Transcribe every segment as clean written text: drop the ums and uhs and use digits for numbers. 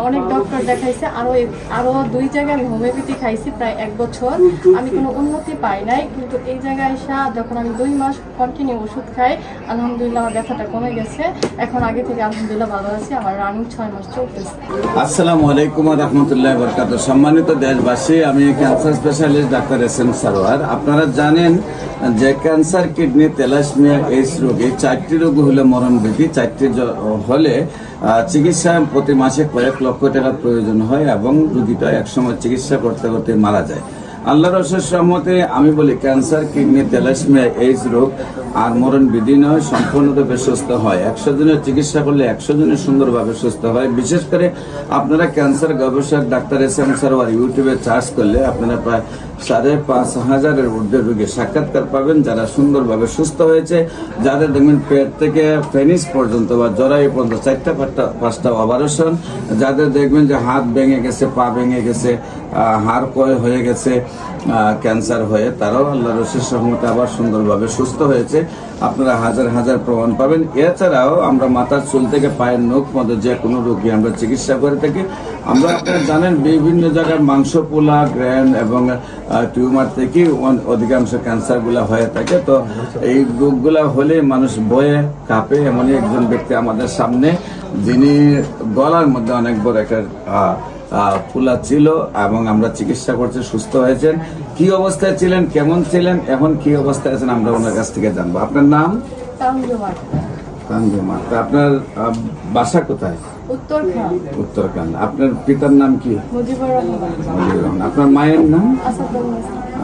অনেক ডক্টর দেখাইছে, আরো 2 জায়গায় আমি হোমিওপ্যাথি খাইছি প্রায় 1 বছর। আমি কোনো উন্নতি পাই নাই, কিন্তু এই জায়গায় এসে যখন আমি 2 মাস কন্টিনিউ ওষুধ খাই, আলহামদুলিল্লাহ আমার ব্যথাটা কমে গেছে। এখন আগে থেকে আলহামদুলিল্লাহ ভালো আছি। আমার রানিং 6 মাস চলতেছে। আসসালামু আলাইকুম ওয়া রাহমাতুল্লাহি ওয়া বারাকাতুহু। সম্মানিত দেশবাসী, আমি cancer specialist doctor SM. Sarwar. আপনারা জানেন যে ক্যান্সার, কিডনি, থ্যালাসেমিয়া, এইডস রোগী 4টি রোগ হলে মরণব্যাধি। 4টি হলে চিকিৎসা প্রতি মাসে কয়েক লক্ষ টাকা প্রয়োজন হয় এবং রোগীটা একসময় চিকিৎসা করতে করতে মারা যায়। আল্লাহর অশেষ রহমতে আমি বলি ক্যান্সার, কিডনি, থ্যালাসেমিয়া, এইডস রোগ আর মরণব্যাধি নয়, সম্পূর্ণরূপে সুস্থ হয়। 100 জনের চিকিৎসা করলে 100 জনের সুন্দরভাবে সুস্থ হয়। বিশেষ করে আপনারা ক্যান্সার গবেষক ডাক্তার এস.এম. সারোয়ার ইউটিউবে সার্চ করলে আপনারা প্রায় 5,500-এর ঊর্ধ্বে রোগী সাক্ষাৎকার পাবেন, যারা সুন্দরভাবে সুস্থ হয়েছে, যাদের দেখবেন পেট থেকে পেনিস পর্যন্ত বা জরায়ু পর্যন্ত 4টা-5টা অপারেশন, যাদের দেখবেন যে হাত ভেঙে গেছে, পা ভেঙে গেছে, হাড় ক্ষয় হয়ে গেছে ক্যান্সার হয়ে, তারাও আল্লাহর অশেষ রহমতে আবার সুন্দরভাবে সুস্থ হয়েছে। আপনারা হাজার হাজার প্রমাণ পাবেন। এছাড়াও আমরা মাথার চুল থেকে পায়ের নখ মধ্যে যে কোনো রোগী আমরা চিকিৎসা করে থাকি। আমরা আপনারা জানেন বিভিন্ন জায়গায় মাংস পোলা, গ্র্যান্ড এবং টিউমার থেকে অধিকাংশ ক্যান্সারগুলো হয়ে থাকে। তো এই রোগগুলা হলে মানুষ ভয়ে কাঁপে। এমনই একজন ব্যক্তি আমাদের সামনে, যিনি গলার মধ্যে অনেক বড় একটা ফুলা ছিল এবং আমরা চিকিৎসা করছি, সুস্থ হয়েছেন। কি অবস্থায় ছিলেন, কেমন ছিলেন, এখন কি অবস্থায় আছেন, আমরা ওনার কাছ থেকে জানবো। আপনার নাম? তানজুমা। আপনার বাসা কোথায়? উত্তরখান। আপনার পিতার নাম কি? মুজিবুর রহমান। আপনার মায়ের নাম?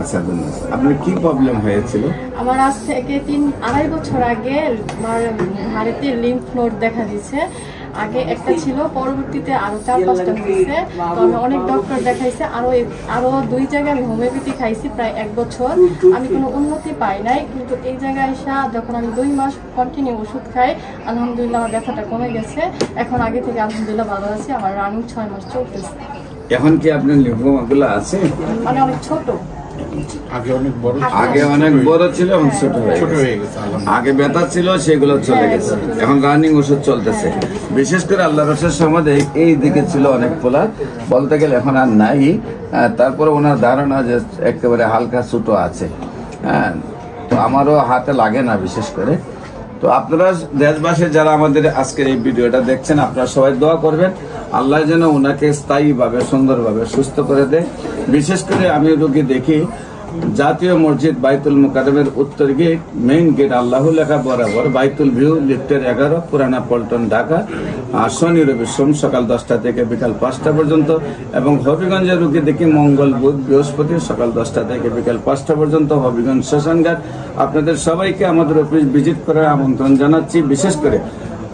আসাদুন্নেছা। আপনার কি প্রবলেম হয়েছিল? আমার আজ থেকে 3-2.5 বছর আগে আমার হাড়িতে লিম্ফ নোড দেখা দিয়েছে। আগে একটা ছিল, পরবর্তীতে আরো 4-5টা হয়েছে। তো আমি অনেক ডক্টর দেখাইছে, আরো 2 জায়গায় আমি হোমিওপ্যাথি খাইছি প্রায় 1 বছর। আমি কোনো উন্নতি পাই নাই, কিন্তু এই জায়গায় এসে যখন আমি 2 মাস কন্টিনিউ ওষুধ খাই, আলহামদুলিল্লাহ আমার ব্যথাটা কমে গেছে। এখন আগে থেকে আলহামদুলিল্লাহ ভালো আছি। আমার রানিং 6 মাস চলতেছে। এখন কি আপনার লিম্ফোমাগুলো আছে? মানে অনেক ছোট। আগে অনেক বড় ছিল, এখন ছোট হয়ে গেছে। আগে ব্যথা ছিল, সেগুলো চলে গেছে। এখন রানিং ওষুধ চলতেছে। বিশেষ করে আল্লাহর রসের সমাধে এই দিকে ছিল অনেক ফোলা, বলতে গেলে এখন আর নাই। তারপরে ওনার ধারণা যে একেবারে হালকা ছোট আছে। হ্যাঁ, তো আমারও হাতে লাগে না বিশেষ করে। তো আপনারা দেশবাসী যারা আমাদের আজকের এই ভিডিওটা দেখছেন, আপনারা সবাই দোয়া করবেন আল্লাহ যেন ওনাকে স্থায়ীভাবে সুন্দরভাবে সুস্থ করে দেয়। বিশেষ করে আমি রোগী দেখি জাতীয় মসজিদ বাইতুল মুকাররমের উত্তর গেট, মেইন গেট আল্লাহ লেখা বরাবর, বাইতুল ভিউ, লিফটের 11, পুরানা পল্টন, ঢাকা। শনি রবি সোম সকাল 10টা থেকে বিকাল 5টা পর্যন্ত, এবং হবিগঞ্জের রোগী দেখি মঙ্গল বুধ বৃহস্পতি সকাল 10টা থেকে বিকাল 5টা পর্যন্ত, হবিগঞ্জ শ্মশানঘাট। আপনাদের সবাইকে আমাদের অফিস ভিজিট করার আমন্ত্রণ জানাচ্ছি। বিশেষ করে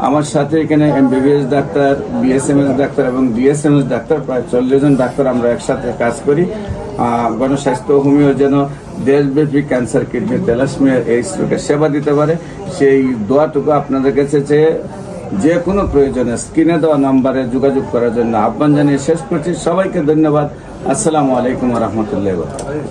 আমার সাথে এখানে MBBS ডাক্তার, BSMS ডাক্তার এবং DSMS ডাক্তার, প্রায় 40 জন ডাক্তার আমরা একসাথে কাজ করি। গণস্বাস্থ্য হোমিও যেন দেশব্যাপী ক্যান্সার, কিডনি, থ্যালাসেমিয়া, এইডস রোগের সেবা দিতে পারে, সেই দোয়াটুকু আপনাদের কাছে যে কোনো প্রয়োজনে স্ক্রিনে দেওয়া নম্বরে যোগাযোগ করার জন্য আহ্বান জানিয়ে শেষ করছি। সবাইকে ধন্যবাদ। আসসালামু আলাইকুম ওয়া রাহমাতুল্লাহি ওয়া বারাকাতুহু।